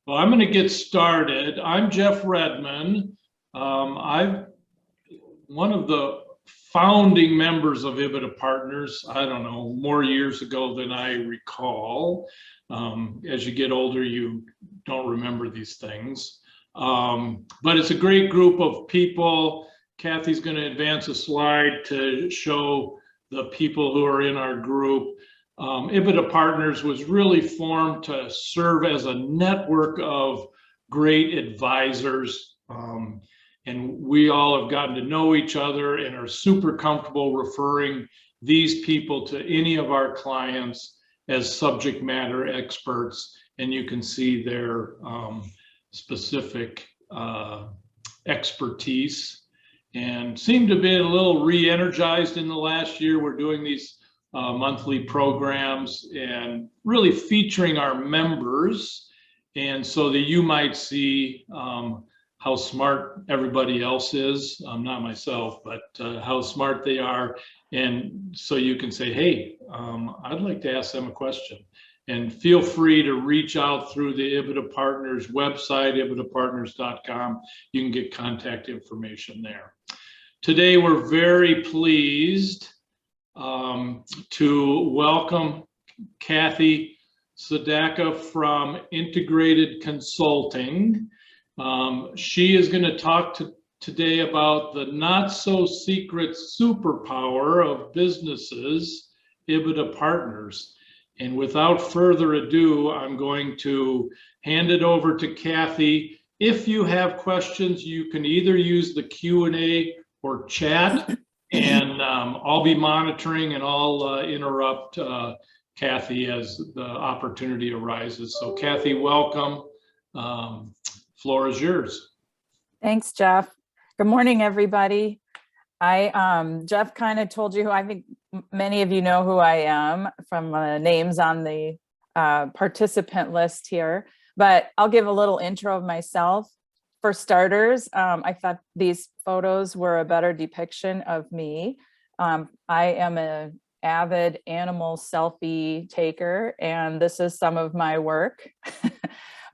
Well, I'm going to get started. I'm Jeff Redman. I'm one of the founding members of EBITDA Partners. I don't know, more years ago than I recall. As you get older, you don't remember these things. But it's a great group of people. Kathy's going to advance a slide to show the people who are in our group. EBITDA Partners was really formed to serve as a network of great advisors. And we all have gotten to know each other and are super comfortable referring these people to any of our clients as subject matter experts. And you can see their specific expertise, and seem to be a little re-energized in the last year. We're doing these monthly programs and really featuring our members, and so that you might see how smart everybody else is, not myself, but how smart they are. And so you can say, hey, I'd like to ask them a question. And feel free to reach out through the EBITDA Partners website, ibidapartners.com. You can get contact information there. Today, we're very pleased to welcome Kathy Sadaka from Integrated Consulting. She is going to talk today about the not so secret superpower of businesses, EBITDA Partners. And without further ado, I'm going to hand it over to Kathy. If you have questions, you can either use the Q&A or chat, and I'll be monitoring, and I'll interrupt Kathy as the opportunity arises. So Kathy, welcome. Floor is yours. Thanks, Jeff. Good morning, everybody. Jeff kind of told you who I think many of you know who I am from names on the participant list here, but I'll give a little intro of myself. For starters, I thought these photos were a better depiction of me. I am an avid animal selfie taker, and this is some of my work.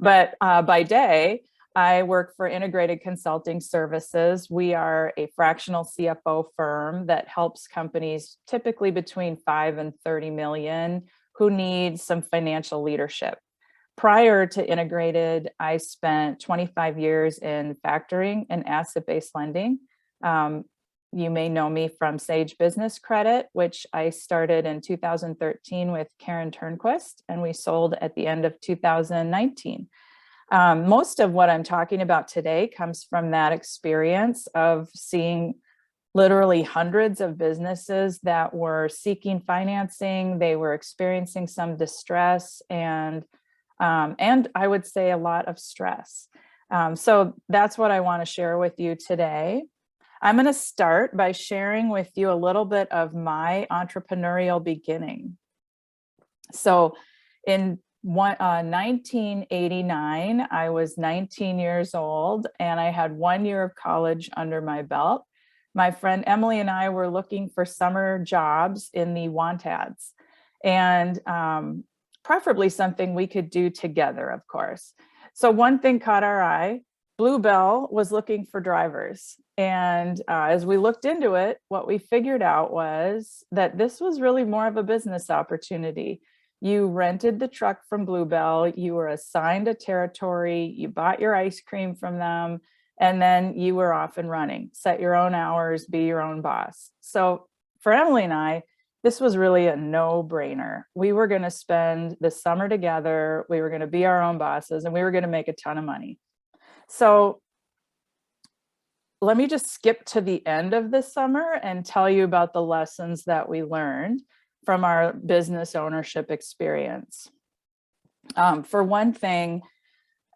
But by day, I work for Integrated Consulting Services. We are a fractional CFO firm that helps companies typically between 5 and 30 million who need some financial leadership. Prior to Integrated, I spent 25 years in factoring and asset-based lending. You may know me from Sage Business Credit, which I started in 2013 with Karen Turnquist, and we sold at the end of 2019. Most of what I'm talking about today comes from that experience of seeing literally hundreds of businesses that were seeking financing. They were experiencing some distress and I would say a lot of stress. So that's what I want to share with you today. I'm going to start by sharing with you a little bit of my entrepreneurial beginning. So in 1989, I was 19 years old and I had 1 year of college under my belt. My friend Emily and I were looking for summer jobs in the want ads, and preferably something we could do together, of course. So one thing caught our eye. Bluebell was looking for drivers. And as we looked into it, what we figured out was that this was really more of a business opportunity. You rented the truck from Bluebell, you were assigned a territory, you bought your ice cream from them, and then you were off and running. Set your own hours, be your own boss. So for Emily and I, this was really a no-brainer. We were going to spend the summer together, we were going to be our own bosses, and we were going to make a ton of money. So let me just skip to the end of this summer and tell you about the lessons that we learned from our business ownership experience. For one thing,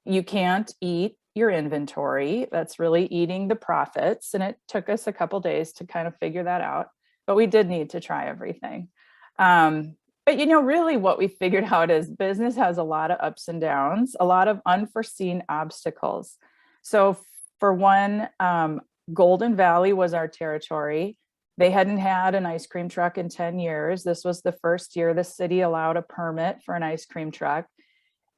you can't eat your inventory. That's really eating the profits. And it took us a couple days to kind of figure that out, but we did need to try everything. But really what we figured out is business has a lot of ups and downs, a lot of unforeseen obstacles. So for one, Golden Valley was our territory. They hadn't had an ice cream truck in 10 years. This was the first year the city allowed a permit for an ice cream truck.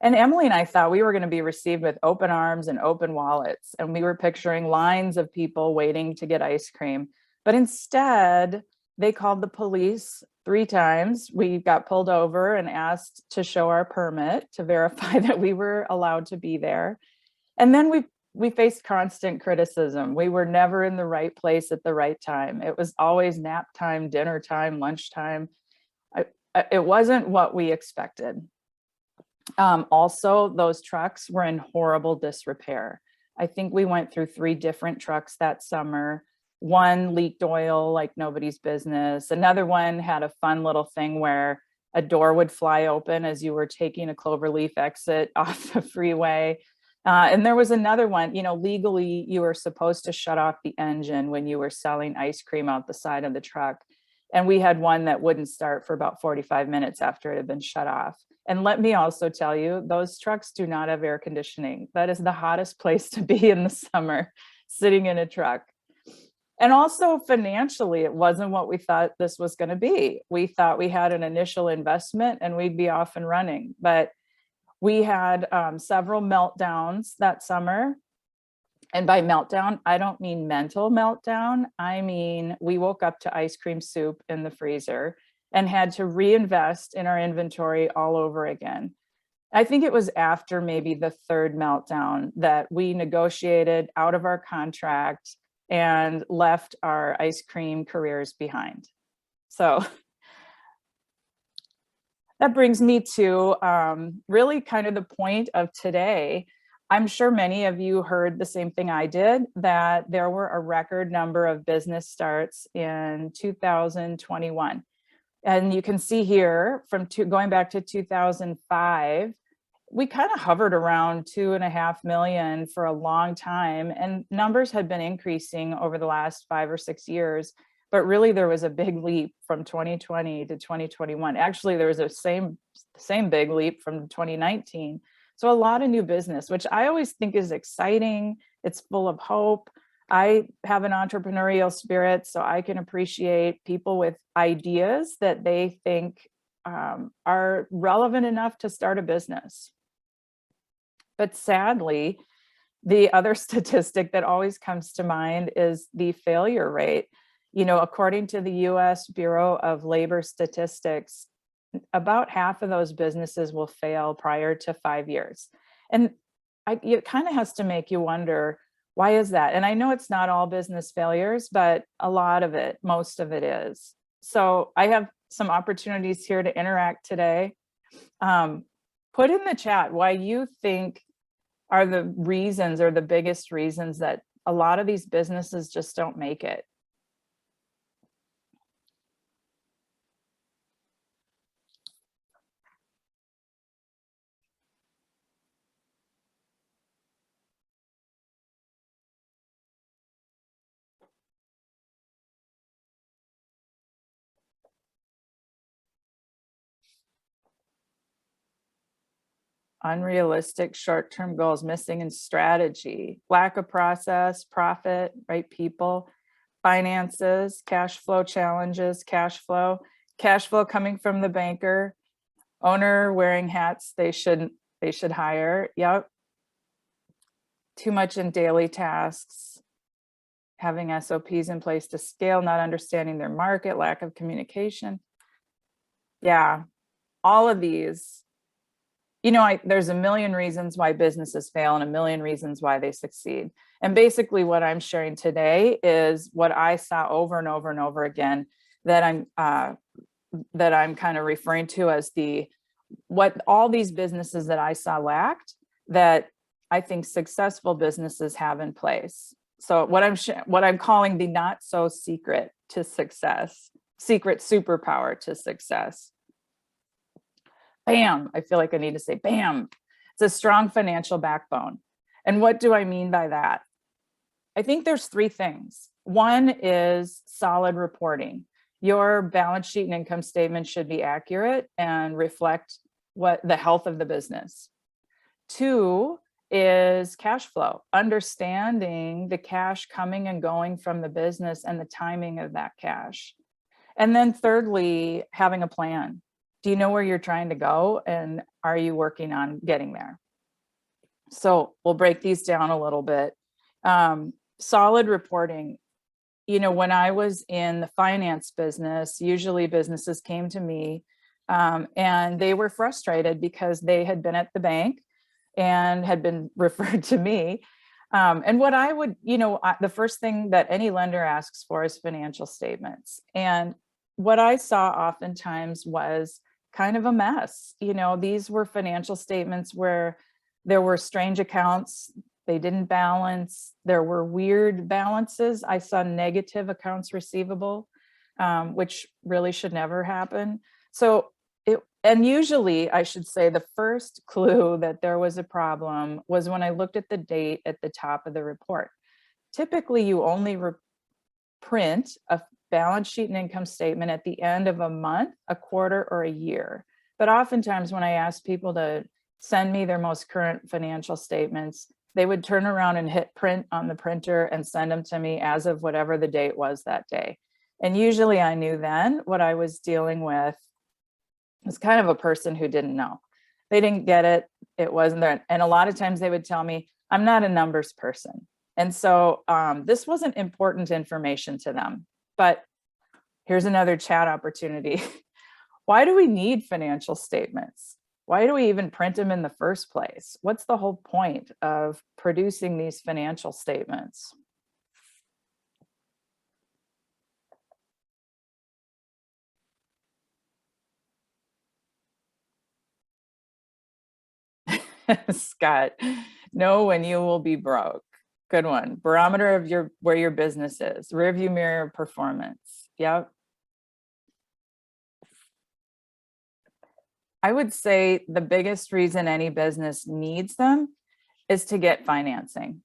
And Emily and I thought we were going to be received with open arms and open wallets. And we were picturing lines of people waiting to get ice cream. But instead, they called the police 3 times. We got pulled over and asked to show our permit to verify that we were allowed to be there. And then we faced constant criticism. We were never in the right place at the right time. It was always nap time, dinner time, lunchtime. It wasn't what we expected. Also, those trucks were in horrible disrepair. I think we went through 3 different trucks that summer. One leaked oil like nobody's business. Another one had a fun little thing where a door would fly open as you were taking a cloverleaf exit off the freeway. And there was another one, legally you were supposed to shut off the engine when you were selling ice cream out the side of the truck. And we had one that wouldn't start for about 45 minutes after it had been shut off. And let me also tell you, those trucks do not have air conditioning. That is the hottest place to be in the summer, sitting in a truck. And also financially, it wasn't what we thought this was going to be. We thought we had an initial investment and we'd be off and running. But we had several meltdowns that summer. And by meltdown, I don't mean mental meltdown. I mean, we woke up to ice cream soup in the freezer and had to reinvest in our inventory all over again. I think it was after maybe the 3rd meltdown that we negotiated out of our contract and left our ice cream careers behind. So that brings me to really kind of the point of today. I'm sure many of you heard the same thing I did, that there were a record number of business starts in 2021. And you can see here from going back to 2005, we kind of hovered around 2.5 million for a long time, and numbers had been increasing over the last 5 or 6 years. But really, there was a big leap from 2020 to 2021. Actually, there was a same big leap from 2019. So a lot of new business, which I always think is exciting. It's full of hope. I have an entrepreneurial spirit, so I can appreciate people with ideas that they think are relevant enough to start a business. But sadly, the other statistic that always comes to mind is the failure rate. According to the US Bureau of Labor Statistics, about half of those businesses will fail prior to 5 years. And it kind of has to make you wonder, why is that? And I know it's not all business failures, but a lot of it, most of it is. So I have some opportunities here to interact today. Put in the chat why you think are the reasons or the biggest reasons that a lot of these businesses just don't make it. Unrealistic short-term goals, missing in strategy, lack of process, profit, right people, finances, cash flow challenges, cash flow coming from the banker, owner wearing hats they should hire. Yep. Too much in daily tasks, having SOPs in place to scale, not understanding their market, lack of communication. Yeah, all of these. There's a million reasons why businesses fail and a million reasons why they succeed. And basically what I'm sharing today is what I saw over and over and over again that I'm kind of referring to as what all these businesses that I saw lacked that I think successful businesses have in place. So what I'm calling the not so secret to success, secret superpower to success. Bam, I feel like I need to say bam. It's a strong financial backbone. And what do I mean by that? I think there's 3 things. One is solid reporting. Your balance sheet and income statement should be accurate and reflect what the health of the business. 2 is cash flow, understanding the cash coming and going from the business and the timing of that cash. And then thirdly, having a plan. Do you know where you're trying to go? And are you working on getting there? So we'll break these down a little bit. Solid reporting. You know, when I was in the finance business, usually businesses came to me and they were frustrated because they had been at the bank and had been referred to me. And what I would, the first thing that any lender asks for is financial statements. And what I saw oftentimes was kind of a mess. These were financial statements where there were strange accounts, they didn't balance, there were weird balances. I saw negative accounts receivable, which really should never happen. And usually I should say the first clue that there was a problem was when I looked at the date at the top of the report. Typically you only print a balance sheet and income statement at the end of a month, a quarter, or a year. But oftentimes when I ask people to send me their most current financial statements, they would turn around and hit print on the printer and send them to me as of whatever the date was that day. And usually I knew then what I was dealing with was kind of a person who didn't know. They didn't get it. It wasn't there. And a lot of times they would tell me, I'm not a numbers person. And so this wasn't important information to them. But here's another chat opportunity. Why do we need financial statements? Why do we even print them in the first place? What's the whole point of producing these financial statements? Scott, know when you will be broke. Good one. Barometer of where your business is. Rearview mirror performance. Yep. I would say the biggest reason any business needs them is to get financing.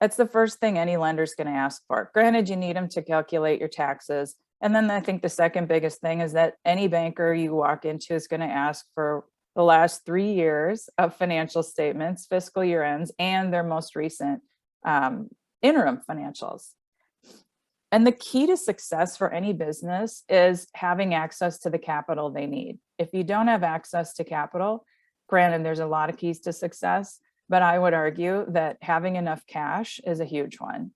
That's the first thing any lender is going to ask for. Granted, you need them to calculate your taxes. And then I think the second biggest thing is that any banker you walk into is going to ask for the last 3 years of financial statements, fiscal year ends, and their most recent interim financials. And the key to success for any business is having access to the capital they need. If you don't have access to capital, granted, there's a lot of keys to success, but I would argue that having enough cash is a huge one.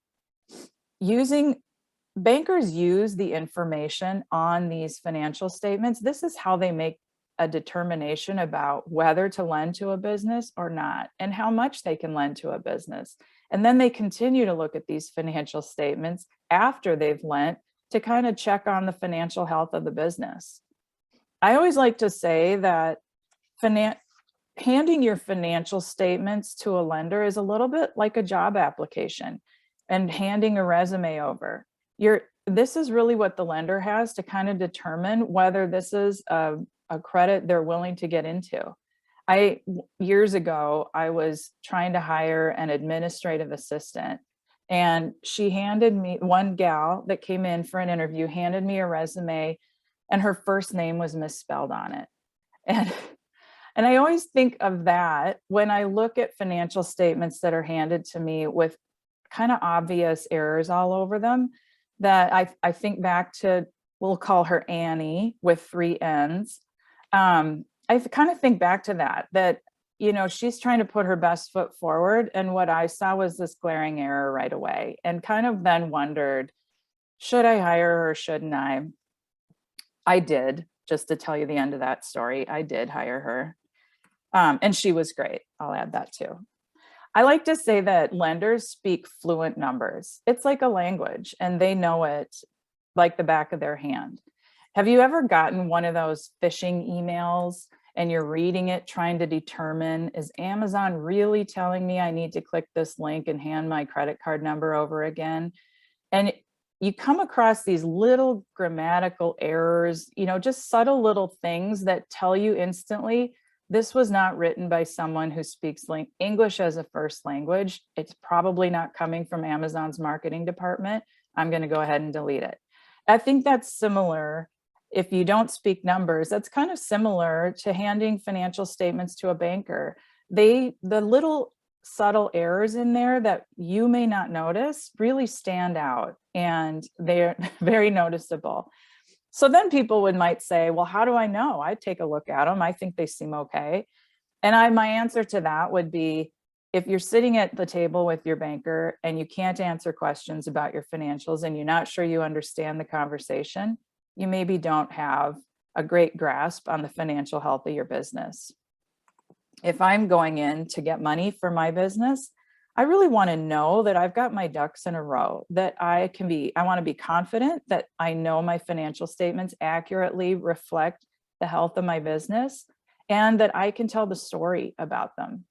Bankers use the information on these financial statements. This is how they make a determination about whether to lend to a business or not, and how much they can lend to a business. And then they continue to look at these financial statements after they've lent to kind of check on the financial health of the business. I always like to say that handing your financial statements to a lender is a little bit like a job application and handing a resume over. This is really what the lender has to kind of determine whether this is a credit they're willing to get into. Years ago, I was trying to hire an administrative assistant, and she handed me, one gal that came in for an interview, handed me a resume, and her first name was misspelled on it. And I always think of that when I look at financial statements that are handed to me with kind of obvious errors all over them, that I think back to, we'll call her Annie with 3 N's. I kind of think back to that, she's trying to put her best foot forward. And what I saw was this glaring error right away, and kind of then wondered, should I hire her or shouldn't I? I did, just to tell you the end of that story. I did hire her. And she was great. I'll add that too. I like to say that lenders speak fluent numbers. It's like a language, and they know it like the back of their hand. Have you ever gotten one of those phishing emails and you're reading it, trying to determine, is Amazon really telling me I need to click this link and hand my credit card number over again? And you come across these little grammatical errors, just subtle little things that tell you instantly, this was not written by someone who speaks English as a first language. It's probably not coming from Amazon's marketing department. I'm going to go ahead and delete it. I think that's similar. If you don't speak numbers, that's kind of similar to handing financial statements to a banker. The little subtle errors in there that you may not notice really stand out, and they're very noticeable. So then people might say, well, how do I know? I take a look at them. I think they seem okay. And my answer to that would be, if you're sitting at the table with your banker and you can't answer questions about your financials and you're not sure you understand the conversation, you maybe don't have a great grasp on the financial health of your business. If I'm going in to get money for my business, I really want to know that I've got my ducks in a row, that I want to be confident that I know my financial statements accurately reflect the health of my business and that I can tell the story about them.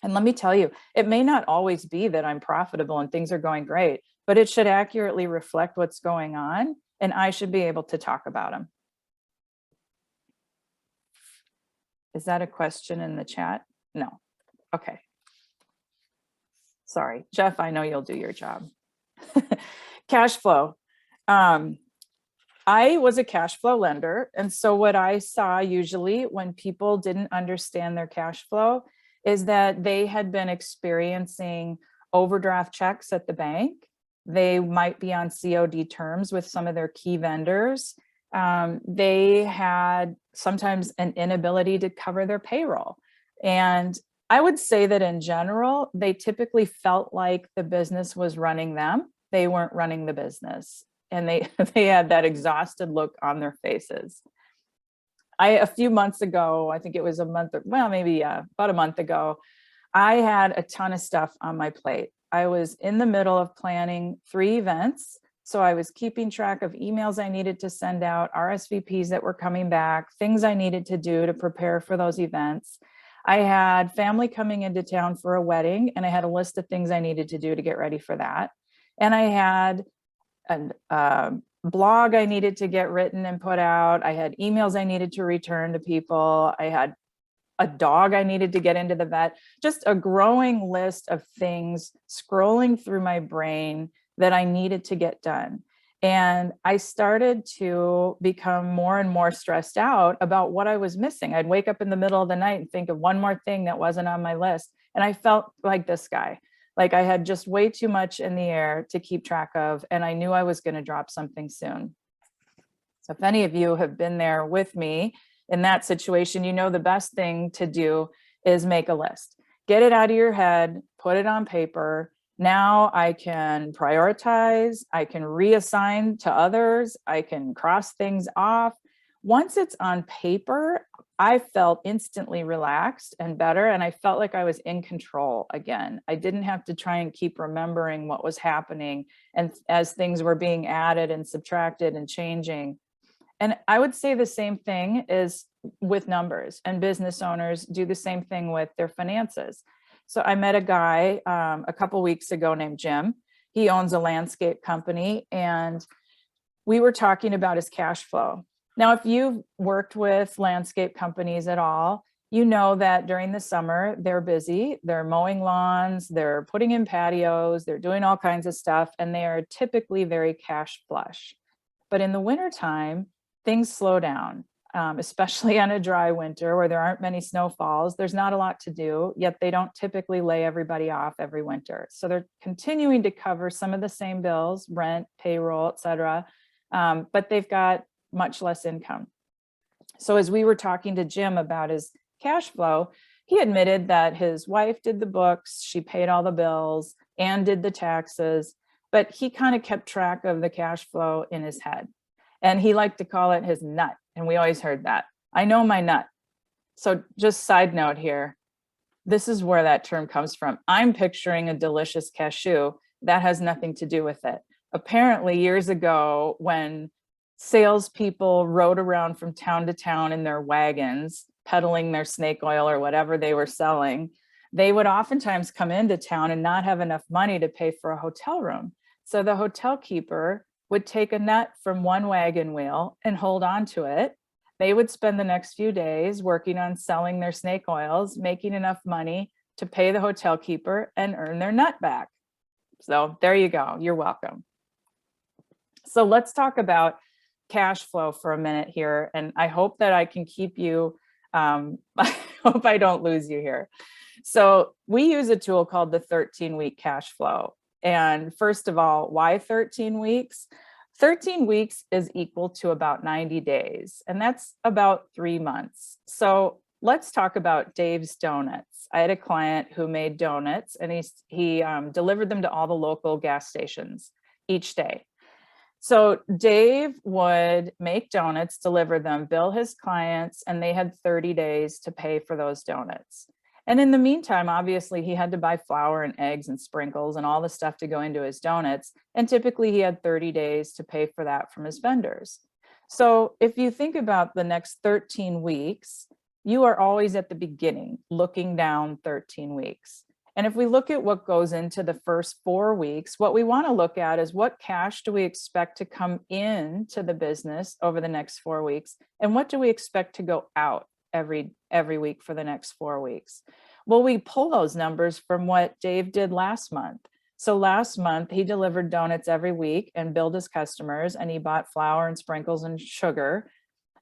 And let me tell you, it may not always be that I'm profitable and things are going great, but it should accurately reflect what's going on, and I should be able to talk about them. Is that a question in the chat? No. Okay. Sorry, Jeff, I know you'll do your job. Cash flow. I was a cash flow lender. And so what I saw usually when people didn't understand their cash flow is that they had been experiencing overdraft checks at the bank. They might be on COD terms with some of their key vendors. They had sometimes an inability to cover their payroll. And I would say that in general, they typically felt like the business was running them. They weren't running the business. And they had that exhausted look on their faces. A few months ago, I think it was about a month ago, I had a ton of stuff on my plate. I was in the middle of planning 3 events. So I was keeping track of emails I needed to send out, RSVPs that were coming back, things I needed to do to prepare for those events. I had family coming into town for a wedding, and I had a list of things I needed to do to get ready for that. And I had a blog I needed to get written and put out. I had emails I needed to return to people. I had a dog I needed to get into the vet, just a growing list of things scrolling through my brain that I needed to get done. And I started to become more and more stressed out about what I was missing. I'd wake up in the middle of the night and think of one more thing that wasn't on my list. And I felt like this guy, like I had just way too much in the air to keep track of. And I knew I was going to drop something soon. So if any of you have been there with me in that situation, you know the best thing to do is make a list. Get it out of your head, put it on paper. Now I can prioritize, I can reassign to others, I can cross things off. Once it's on paper, I felt instantly relaxed and better, and I felt like I was in control again. I didn't have to try and keep remembering what was happening, and as things were being added and subtracted and changing. And I would say the same thing is with numbers, and business owners do the same thing with their finances. So I met a guy a couple weeks ago named Jim. He owns a landscape company, and we were talking about his cash flow. Now, if you've worked with landscape companies at all, you know that during the summer, they're busy, they're mowing lawns, they're putting in patios, they're doing all kinds of stuff, and they are typically very cash flush. But in the wintertime, things slow down. Especially on a dry winter where there aren't many snowfalls, there's not a lot to do, yet they don't typically lay everybody off every winter. So they're continuing to cover some of the same bills, rent, payroll, et cetera, but they've got much less income. So as we were talking to Jim about his cash flow, he admitted that his wife did the books, she paid all the bills and did the taxes, but he kind of kept track of the cash flow in his head. And he liked to call it his nut. And we always heard that. I know my nut. So just side note here, this is where that term comes from. I'm picturing a delicious cashew. That has nothing to do with it. Apparently years ago, when salespeople rode around from town to town in their wagons, peddling their snake oil or whatever they were selling, they would oftentimes come into town and not have enough money to pay for a hotel room. So the hotel keeper would take a nut from one wagon wheel and hold on to it. They would spend the next few days working on selling their snake oils, making enough money to pay the hotel keeper and earn their nut back. So there you go. You're welcome. So let's talk about cash flow for a minute here. And I hope that I can keep you, I hope I don't lose you here. So we use a tool called the 13-week cash flow. And first of all, why 13 weeks? 13 weeks is equal to about 90 days, and that's about 3 months. So let's talk about Dave's Donuts. I had a client who made donuts, and he delivered them to all the local gas stations each day. So Dave would make donuts, deliver them, bill his clients, and they had 30 days to pay for those donuts. And in the meantime, obviously, he had to buy flour and eggs and sprinkles and all the stuff to go into his donuts. And typically he had 30 days to pay for that from his vendors. So if you think about the next 13 weeks, you are always at the beginning, looking down 13 weeks. And if we look at what goes into the first 4 weeks, what we want to look at is what cash do we expect to come into the business over the next 4 weeks? And what do we expect to go out every week for the next 4 weeks? Well, we pull those numbers from what Dave did last month. So last month he delivered donuts every week and billed his customers, and he bought flour and sprinkles and sugar.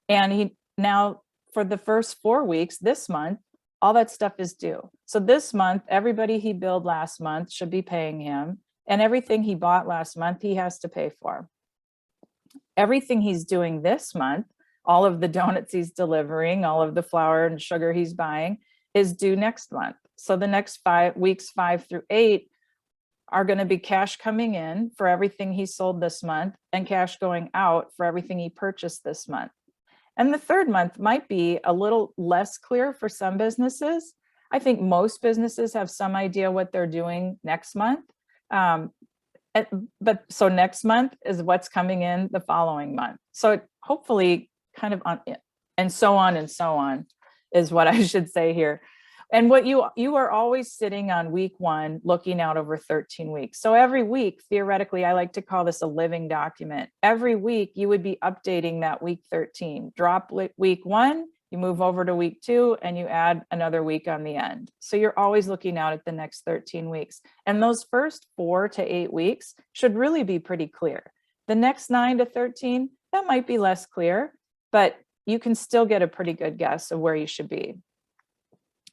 And he now for the first 4 weeks this month, all that stuff is due. So this month, everybody he billed last month should be paying him, and everything he bought last month, he has to pay for. Everything he's doing this month, all of the donuts he's delivering, all of the flour and sugar he's buying, is due next month. So the next 5 weeks, 5 through 8, are going to be cash coming in for everything he sold this month and cash going out for everything he purchased this month. And the third month might be a little less clear for some businesses. I think most businesses have some idea what they're doing next month. But so next month is what's coming in the following month. So it hopefully kind of and so on is what I should say here. And what you are always sitting on week 1, looking out over 13 weeks. So every week, theoretically, I like to call this a living document. Every week you would be updating that week 13. Drop week 1, you move over to week 2, and you add another week on the end. So you're always looking out at the next 13 weeks. And those first 4 to 8 weeks should really be pretty clear. The next 9 to 13, that might be less clear, but you can still get a pretty good guess of where you should be.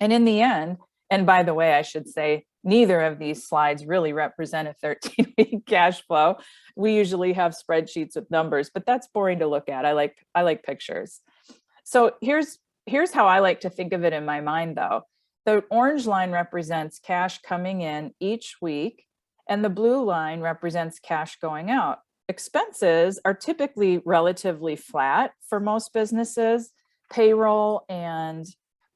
And in the end, and by the way, I should say, neither of these slides really represent a 13-week cash flow. We usually have spreadsheets with numbers, but that's boring to look at. I like pictures. So here's how I like to think of it in my mind, though. The orange line represents cash coming in each week, and the blue line represents cash going out. Expenses are typically relatively flat for most businesses. Payroll and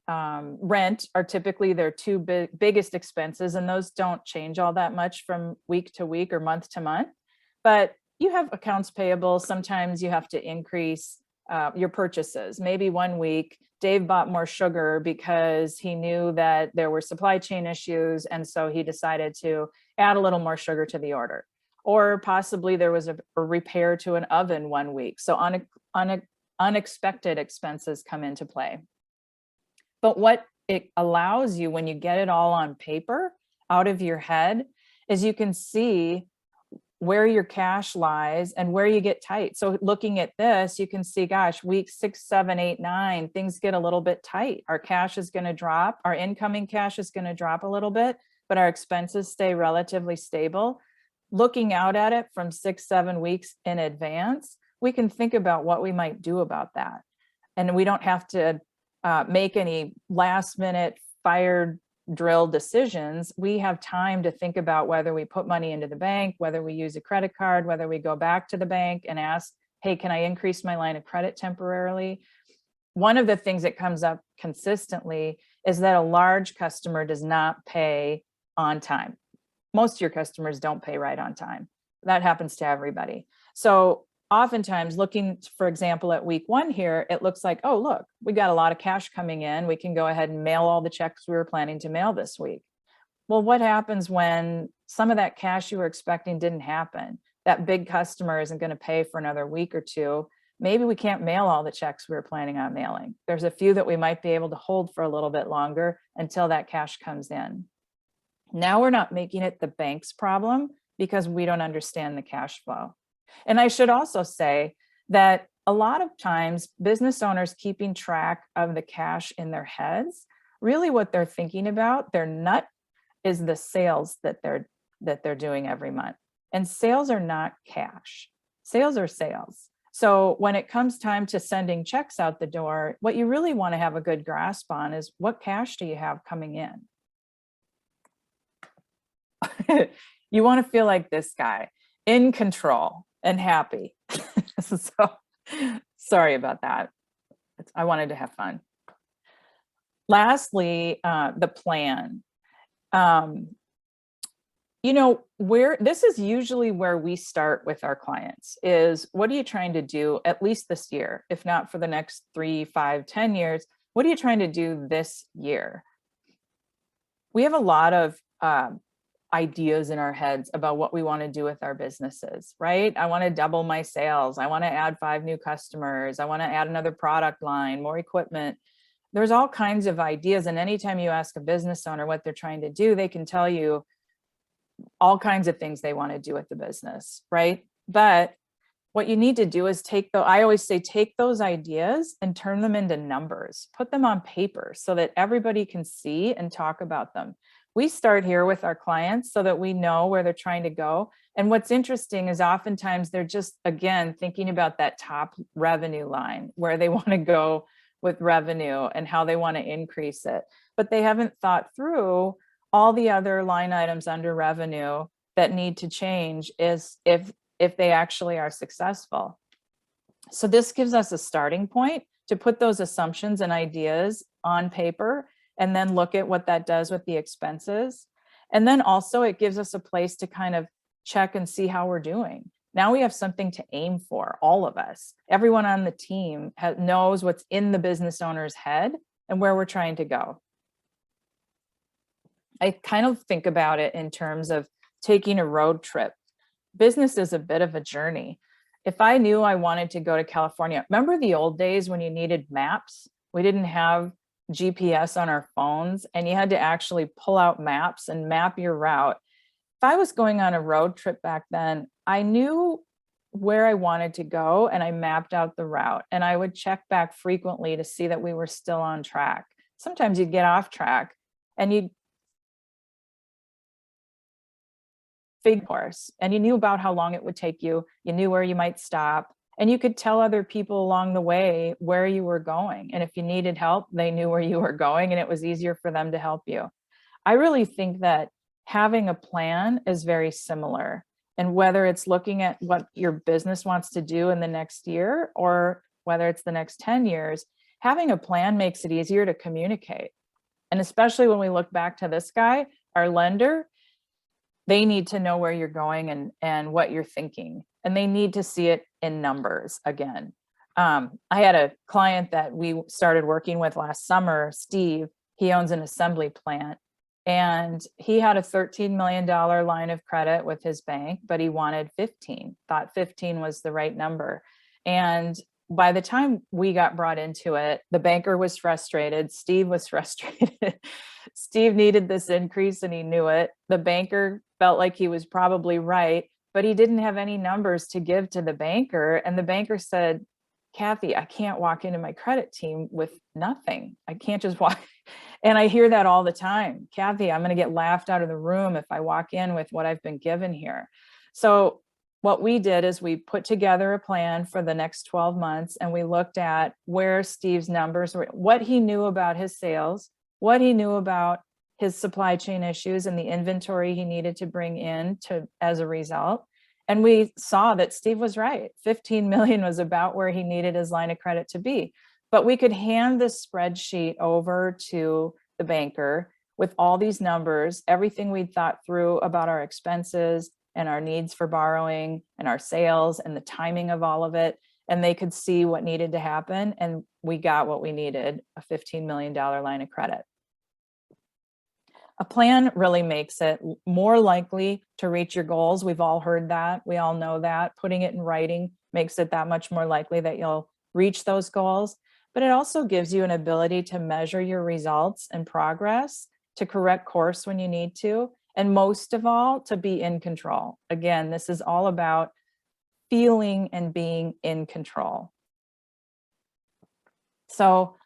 rent are typically their 2 biggest expenses, and those don't change all that much from week to week or month to month. But you have accounts payable. Sometimes you have to increase your purchases. Maybe one week Dave bought more sugar because he knew that there were supply chain issues, and so he decided to add a little more sugar to the order. Or possibly there was a repair to an oven one week. So unexpected expenses come into play. But what it allows you when you get it all on paper out of your head is you can see where your cash lies and where you get tight. So looking at this, you can see, gosh, week 6, 7, 8, 9, things get a little bit tight. Our cash is going to drop. Our incoming cash is going to drop a little bit, but our expenses stay relatively stable. Looking out at it from 6, 7 weeks in advance, we can think about what we might do about that. And we don't have to make any last minute fire drill decisions. We have time to think about whether we put money into the bank, whether we use a credit card, whether we go back to the bank and ask, hey, can I increase my line of credit temporarily? One of the things that comes up consistently is that a large customer does not pay on time. Most of your customers don't pay right on time. That happens to everybody. So oftentimes looking, for example, at week 1 here, it looks like, oh, look, we got a lot of cash coming in. We can go ahead and mail all the checks we were planning to mail this week. Well, what happens when some of that cash you were expecting didn't happen? That big customer isn't going to pay for another week or 2. Maybe we can't mail all the checks we were planning on mailing. There's a few that we might be able to hold for a little bit longer until that cash comes in. Now we're not making it the bank's problem because we don't understand the cash flow. And I should also say that a lot of times business owners keeping track of the cash in their heads, really what they're thinking about, their nut is the sales that they're doing every month. And sales are not cash. Sales are sales. So when it comes time to sending checks out the door, what you really want to have a good grasp on is what cash do you have coming in? You want to feel like this guy, in control and happy. So sorry about that. I wanted to have fun. Lastly, the plan. You know, this is usually where we start with our clients is, what are you trying to do at least this year, if not for the next 3, 5, 10 years? What are you trying to do this year? We have a lot of ideas in our heads about what we want to do with our businesses, right? I want to double my sales. I want to add 5 new customers. I want to add another product line, more equipment. There's all kinds of ideas. And anytime you ask a business owner what they're trying to do, they can tell you all kinds of things they want to do with the business, right? But what you need to do is I always say, take those ideas and turn them into numbers, put them on paper so that everybody can see and talk about them. We start here with our clients so that we know where they're trying to go. And what's interesting is oftentimes they're just, again, thinking about that top revenue line, where they want to go with revenue and how they want to increase it. But they haven't thought through all the other line items under revenue that need to change is if they actually are successful. So this gives us a starting point to put those assumptions and ideas on paper, and then look at what that does with the expenses. And then also it gives us a place to kind of check and see how we're doing. Now we have something to aim for, all of us. Everyone on the team knows what's in the business owner's head and where we're trying to go. I kind of think about it in terms of taking a road trip. Business is a bit of a journey. If I knew I wanted to go to California, remember the old days when you needed maps? We didn't have GPS on our phones, and you had to actually pull out maps and map your route. If I was going on a road trip back then, I knew where I wanted to go and I mapped out the route, and I would check back frequently to see that we were still on track. Sometimes you'd get off track and you'd course, and you knew about how long it would take you. You knew where you might stop, and you could tell other people along the way where you were going. And if you needed help, they knew where you were going, and it was easier for them to help you. I really think that having a plan is very similar. And whether it's looking at what your business wants to do in the next year, or whether it's the next 10 years, having a plan makes it easier to communicate. And especially when we look back to this guy, our lender, they need to know where you're going and what you're thinking, and they need to see it in numbers again. I had a client that we started working with last summer, Steve. He owns an assembly plant, and he had a $13 million line of credit with his bank, but he wanted 15, thought 15 was the right number. And by the time we got brought into it, the banker was frustrated. Steve was frustrated. Steve needed this increase and he knew it. The banker felt like he was probably right, but he didn't have any numbers to give to the banker. And the banker said, Kathy, I can't walk into my credit team with nothing. I can't just walk. And I hear that all the time. Kathy, I'm going to get laughed out of the room if I walk in with what I've been given here. So what we did is we put together a plan for the next 12 months, and we looked at where Steve's numbers were, what he knew about his sales, what he knew about his supply chain issues and the inventory he needed to bring in as a result. And we saw that Steve was right. 15 million was about where he needed his line of credit to be. But we could hand this spreadsheet over to the banker with all these numbers, everything we'd thought through about our expenses and our needs for borrowing and our sales and the timing of all of it. And they could see what needed to happen. And we got what we needed, a $15 million line of credit. A plan really makes it more likely to reach your goals. We've all heard that. We all know that. Putting it in writing makes it that much more likely that you'll reach those goals. But it also gives you an ability to measure your results and progress, to correct course when you need to, and most of all, to be in control. Again, this is all about feeling and being in control. So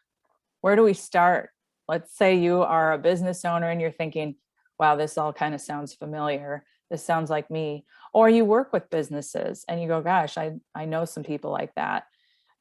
where do we start? Let's say you are a business owner and you're thinking, wow, this all kind of sounds familiar. This sounds like me. Or you work with businesses and you go, gosh, I know some people like that.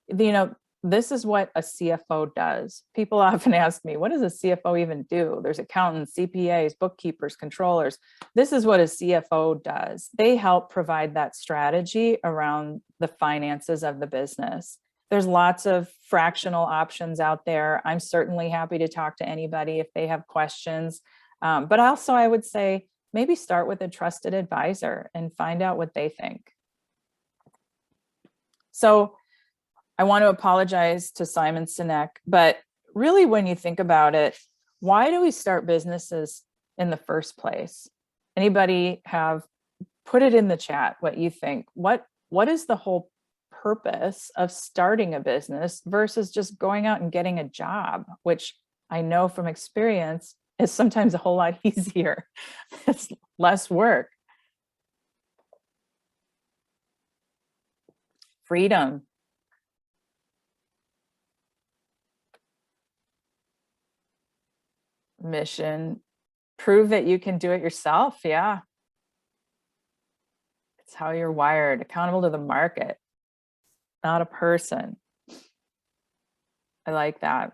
You know, this is what a CFO does. People often ask me, what does a CFO even do? There's accountants, CPAs, bookkeepers, controllers. This is what a CFO does. They help provide that strategy around the finances of the business. There's lots of fractional options out there. I'm certainly happy to talk to anybody if they have questions. But also I would say, maybe start with a trusted advisor and find out what they think. So I want to apologize to Simon Sinek, but really when you think about it, why do we start businesses in the first place? Anybody have, put it in the chat what you think. What is the whole purpose of starting a business versus just going out and getting a job, which I know from experience is sometimes a whole lot easier. It's less work. Freedom. Mission. Prove that you can do it yourself. Yeah. It's how you're wired, accountable to the market, not a person. I like that.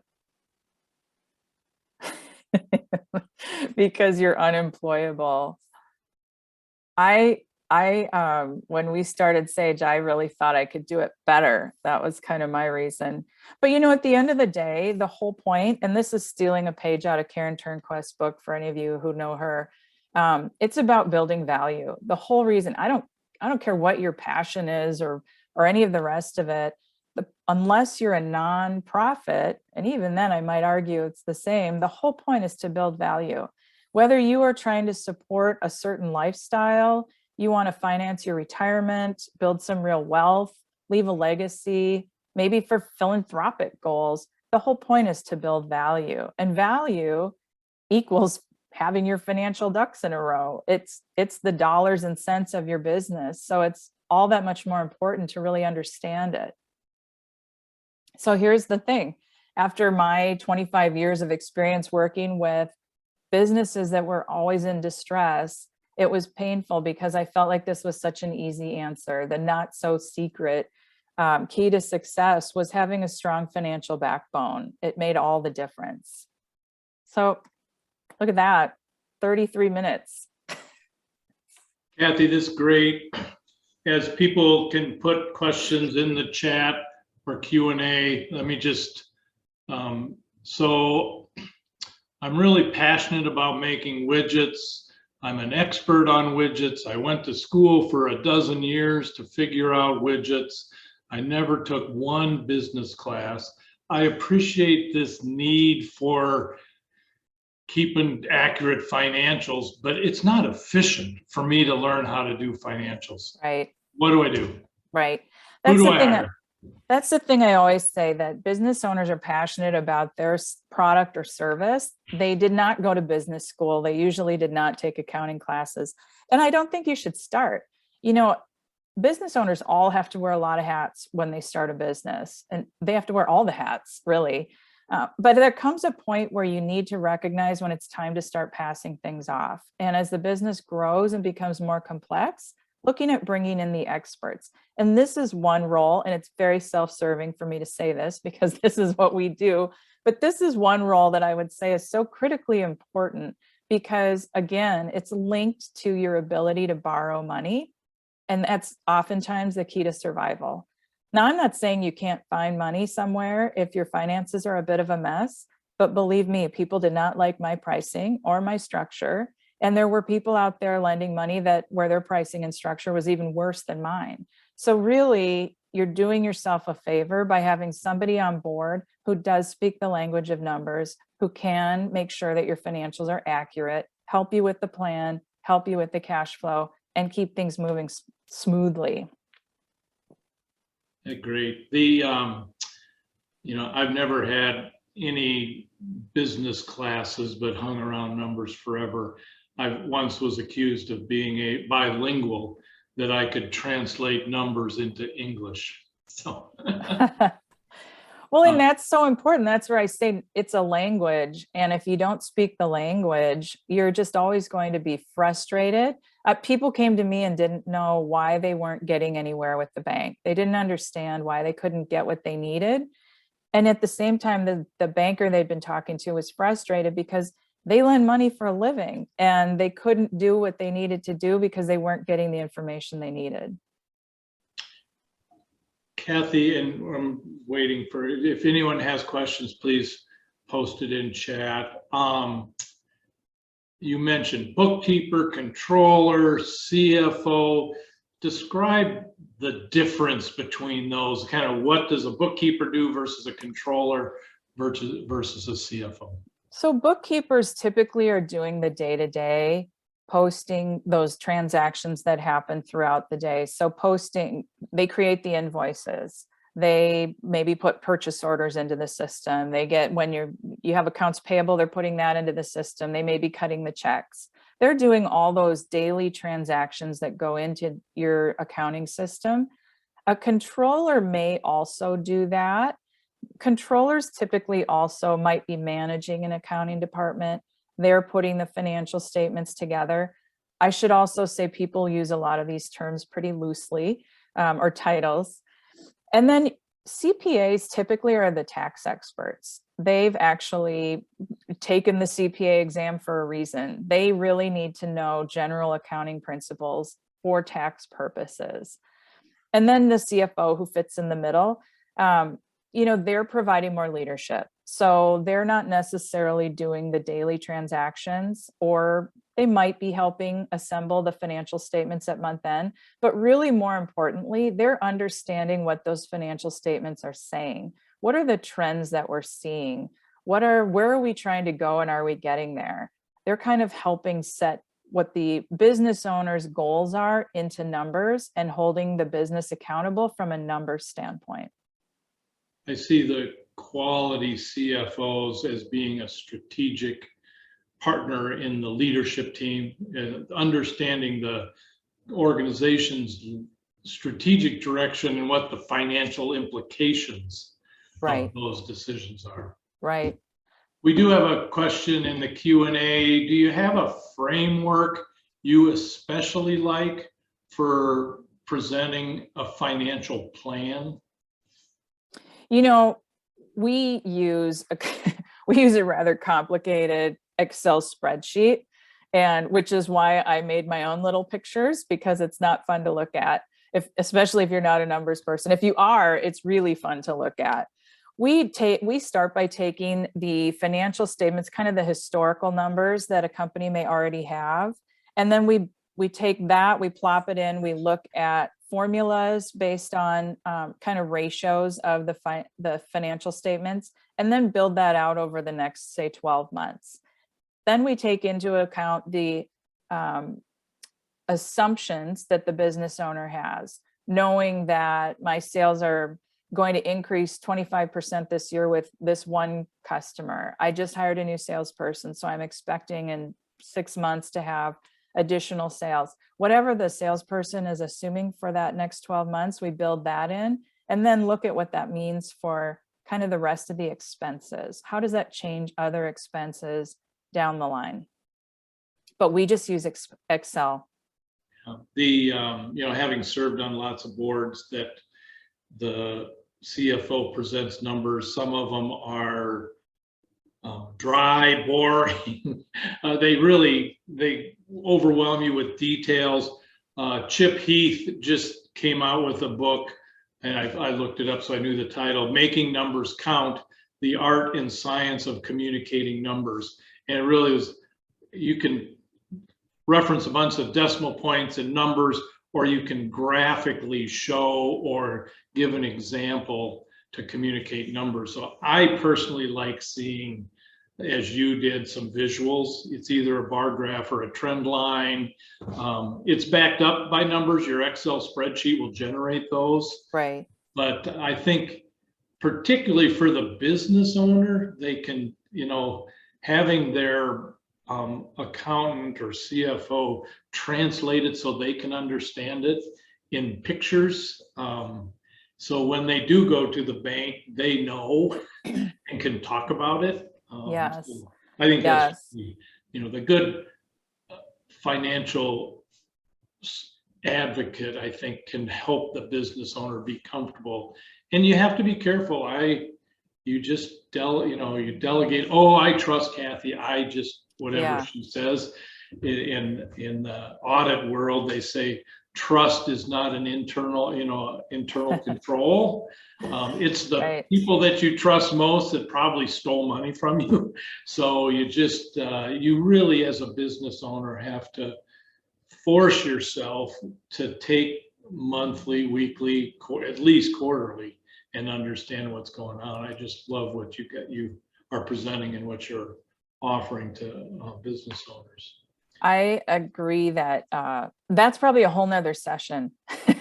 Because you're unemployable. When we started Sage, I really thought I could do it better. That was kind of my reason. But you know, at the end of the day, the whole point, and this is stealing a page out of Karen Turnquist's book for any of you who know her, it's about building value. The whole reason, I don't care what your passion is or any of the rest of it, unless you're a nonprofit, and even then I might argue it's the same, the whole point is to build value. Whether you are trying to support a certain lifestyle, you want to finance your retirement, build some real wealth, leave a legacy, maybe for philanthropic goals, the whole point is to build value. And value equals having your financial ducks in a row. It's the dollars and cents of your business. So it's all that much more important to really understand it. So here's the thing. After my 25 years of experience working with businesses that were always in distress, it was painful because I felt like this was such an easy answer. The not so secret key to success was having a strong financial backbone. It made all the difference. So look at that, 33 minutes. Kathy, this is great. As people can put questions in the chat for Q&A, let me just, so I'm really passionate about making widgets. I'm an expert on widgets. I went to school for 12 years to figure out widgets. I never took one business class. I appreciate this need for keeping accurate financials, but it's not efficient for me to learn how to do financials. Right. What do I do? Right. Who do I hire? That's the thing I always say, that business owners are passionate about their product or service. They did not go to business school. They usually did not take accounting classes. And I don't think you should start. You know, business owners all have to wear a lot of hats when they start a business, and they have to wear all the hats, really. But there comes a point where you need to recognize when it's time to start passing things off. And as the business grows and becomes more complex, looking at bringing in the experts. And this is one role, and it's very self-serving for me to say this because this is what we do, but this is one role that I would say is so critically important because, again, it's linked to your ability to borrow money. And that's oftentimes the key to survival. Now, I'm not saying you can't find money somewhere if your finances are a bit of a mess, but believe me, people did not like my pricing or my structure. And there were people out there lending money where their pricing and structure was even worse than mine. So really, you're doing yourself a favor by having somebody on board who does speak the language of numbers, who can make sure that your financials are accurate, help you with the plan, help you with the cash flow, and keep things moving smoothly. Great. You know, I've never had any business classes, but hung around numbers forever. I once was accused of being a bilingual, that I could translate numbers into English. So. Well, and that's so important. That's where I say it's a language. And if you don't speak the language, you're just always going to be frustrated. People came to me and didn't know why they weren't getting anywhere with the bank. They didn't understand why they couldn't get what they needed. And at the same time, the banker they'd been talking to was frustrated because they lend money for a living and they couldn't do what they needed to do because they weren't getting the information they needed. Kathy, and I'm waiting for, if anyone has questions, please post it in chat. You mentioned bookkeeper, controller, CFO. Describe the difference between those. Kind of what does a bookkeeper do versus a controller versus a CFO? So bookkeepers typically are doing the day-to-day, posting those transactions that happen throughout the day. So posting, they create the invoices. They maybe put purchase orders into the system. They get, when you have accounts payable, they're putting that into the system. They may be cutting the checks. They're doing all those daily transactions that go into your accounting system. A controller may also do that. Controllers typically also might be managing an accounting department. They're putting the financial statements together. I should also say people use a lot of these terms pretty loosely, or titles. And then CPAs typically are the tax experts. They've actually taken the CPA exam for a reason. They really need to know general accounting principles for tax purposes. And then the CFO, who fits in the middle, they're providing more leadership. So they're not necessarily doing the daily transactions, or they might be helping assemble the financial statements at month end, but really more importantly, they're understanding what those financial statements are saying. What are the trends that we're seeing? Where are we trying to go and are we getting there? They're kind of helping set what the business owner's goals are into numbers and holding the business accountable from a numbers standpoint. I see the quality CFOs as being a strategic partner in the leadership team, understanding the organization's strategic direction and what the financial implications of those decisions are. Right. We do have a question in the Q&A. Do you have a framework you especially like for presenting a financial plan? We use a rather complicated Excel spreadsheet, and which is why I made my own little pictures, because it's not fun to look at, especially if you're not a numbers person. If you are, it's really fun to look at. We start by taking the financial statements, kind of the historical numbers that a company may already have, and then we take that, we plop it in, we look at formulas based on kind of ratios of the financial statements, and then build that out over the next, say, 12 months. Then we take into account the assumptions that the business owner has, knowing that my sales are going to increase 25% this year with this one customer. I just hired a new salesperson, so I'm expecting in 6 months to have additional sales. Whatever the salesperson is assuming for that next 12 months, we build that in, and then look at what that means for kind of the rest of the expenses. How does that change other expenses down the line? But we just use Excel. Having served on lots of boards, that the CFO presents numbers, some of them are dry, boring. They overwhelm you with details. Chip Heath just came out with a book, and I looked it up so I knew the title, Making Numbers Count, The Art and Science of Communicating Numbers. And it really was, you can reference a bunch of decimal points and numbers, or you can graphically show or give an example to communicate numbers. So I personally like seeing, as you did, some visuals. It's either a bar graph or a trend line. It's backed up by numbers. Your Excel spreadsheet will generate those. Right. But I think particularly for the business owner, they can, having their accountant or CFO translate it so they can understand it in pictures So when they do go to the bank, they know and can talk about it. Yes. So I think that's, Yes. the good financial advocate, I think, can help the business owner be comfortable. And you have to be careful. You just you delegate. Oh, I trust Kathy. I just whatever Yeah. she says. In the audit world, they say trust is not an internal control. It's the Right. people that you trust most that probably stole money from you. So you really, as a business owner, have to force yourself to take monthly, weekly, at least quarterly, and understand what's going on. I just love what you are presenting and what you're offering to business owners. I agree that that's probably a whole nother session.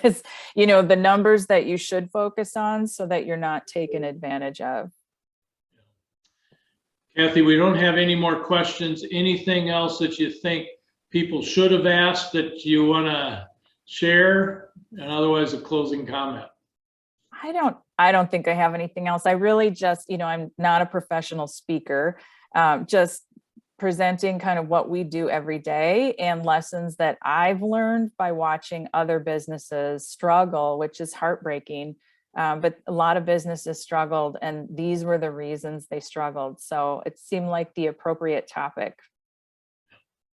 Is, the numbers that you should focus on so that you're not taken advantage of. Kathy, we don't have any more questions. Anything else that you think people should have asked that you want to share? And otherwise, a closing comment. I don't think I have anything else. I really just, I'm not a professional speaker, just presenting kind of what we do every day and lessons that I've learned by watching other businesses struggle, which is heartbreaking. But a lot of businesses struggled, and these were the reasons they struggled. So it seemed like the appropriate topic.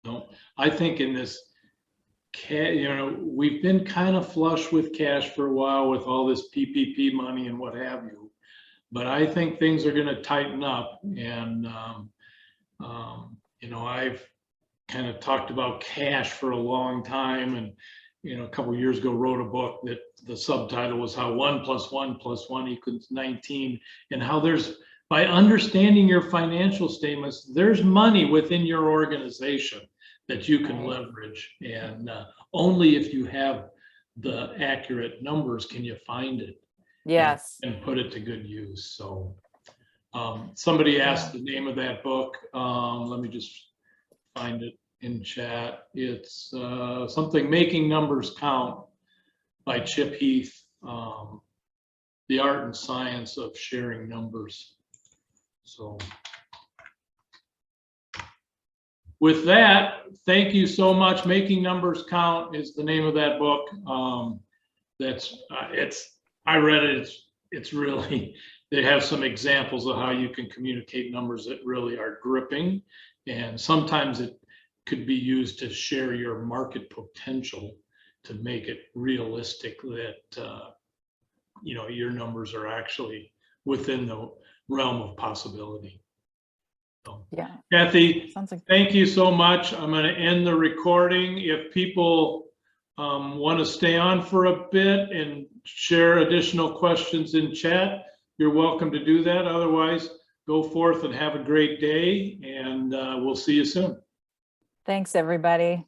No, I think in this, we've been kind of flush with cash for a while with all this PPP money and what have you. But I think things are going to tighten up. And, I've kind of talked about cash for a long time. And, a couple of years ago, wrote a book that the subtitle was How 1 + 1 + 1 equals 19, and how by understanding your financial statements, there's money within your organization that you can leverage. And only if you have the accurate numbers can you find it. Yes. And put it to good use. So somebody asked the name of that book. Let me just find it in chat. It's something Making Numbers Count by Chip Heath. The Art and Science of Sharing Numbers. So with that, thank you so much. Making Numbers Count is the name of that book. I read it. It's really, they have some examples of how you can communicate numbers that really are gripping. And sometimes it could be used to share your market potential to make it realistic that, your numbers are actually within the realm of possibility. So, Yeah. Kathy, Sounds like thank you so much. I'm going to end the recording. If people want to stay on for a bit and share additional questions in chat, you're welcome to do that. Otherwise, go forth and have a great day, and we'll see you soon. Thanks, everybody.